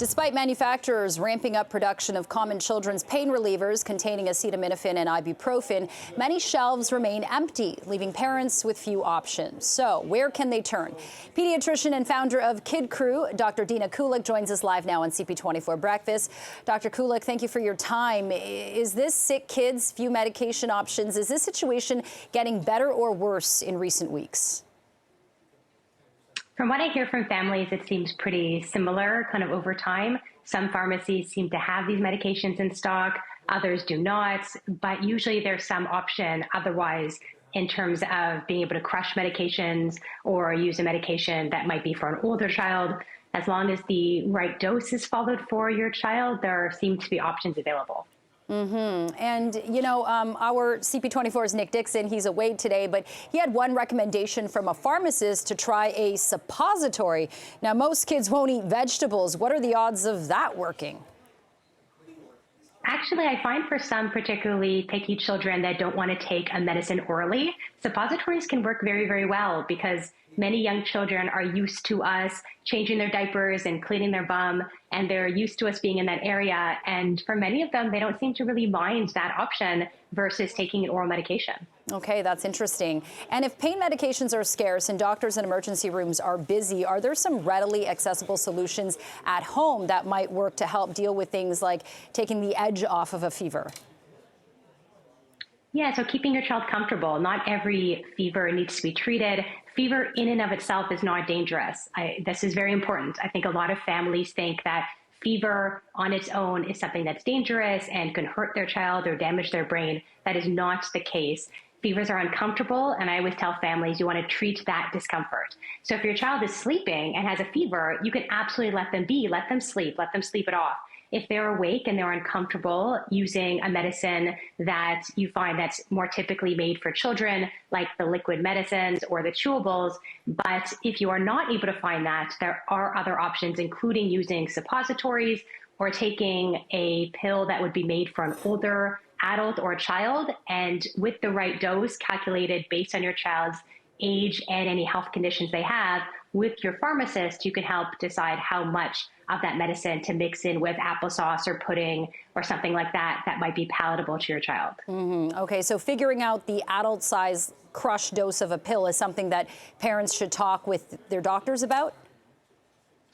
Despite manufacturers ramping up production of common children's pain relievers containing acetaminophen and ibuprofen, many shelves remain empty, leaving parents with few options. So where can they turn? Pediatrician and founder of Kid Crew, Dr. Dina Kulik, joins us live now on CP24 Breakfast. Dr. Kulik, thank you for your time. Is this sick kids, few medication options, is this situation getting better or worse in recent weeks? From what I hear from families, it seems pretty similar kind of over time. Some pharmacies seem to have these medications in stock, others do not, but usually there's some option otherwise in terms of being able to crush medications or use a medication that might be for an older child. As long as the right dose is followed for your child, there seem to be options available. And, you know, our CP24's Nick Dixon, he's away today, but he had one recommendation from a pharmacist to try a suppository. Now, most kids won't eat vegetables. What are the odds of that working? Actually, I find for some particularly picky children that don't want to take a medicine orally, suppositories can work very, very well because many young children are used to us changing their diapers and cleaning their bum, and they're used to us being in that area. And for many of them, they don't seem to really mind that option versus taking an oral medication. Okay, that's interesting. And if pain medications are scarce and doctors and emergency rooms are busy, are there some readily accessible solutions at home that might work to help deal with things like taking the edge off of a fever? Yeah, so keeping your child comfortable. Not every fever needs to be treated. Fever in and of itself is not dangerous. This is very important. I think a lot of families think that fever on its own is something that's dangerous and can hurt their child or damage their brain. That is not the case. Fevers are uncomfortable, and I always tell families you want to treat that discomfort. So if your child is sleeping and has a fever, you can absolutely let them be, let them sleep it off. If they're awake and they're uncomfortable using a medicine that you find that's more typically made for children, like the liquid medicines or the chewables, but if you are not able to find that, there are other options, including using suppositories or taking a pill that would be made for an older adult or a child, and with the right dose calculated based on your child's age and any health conditions they have. With your pharmacist, you can help decide how much of that medicine to mix in with applesauce or pudding or something like that that might be palatable to your child. Okay, so figuring out the adult size crush dose of a pill is something that parents should talk with their doctors about?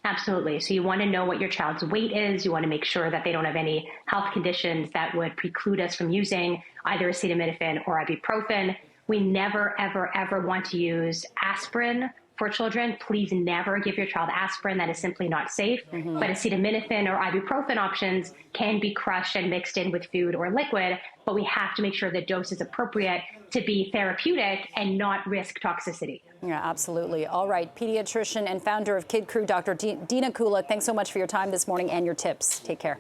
Absolutely. So you want to know what your child's weight is. You want to make sure that they don't have any health conditions that would preclude us from using either acetaminophen or ibuprofen. We never, ever, ever want to use aspirin for children. Please never give your child aspirin. That is simply not safe. But acetaminophen or ibuprofen options can be crushed and mixed in with food or liquid, but we have to make sure the dose is appropriate to be therapeutic and not risk toxicity. Yeah, absolutely. All right, pediatrician and founder of Kid Crew, Dr. Dina Kulik, thanks so much for your time this morning and your tips. Take care.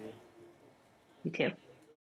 You too.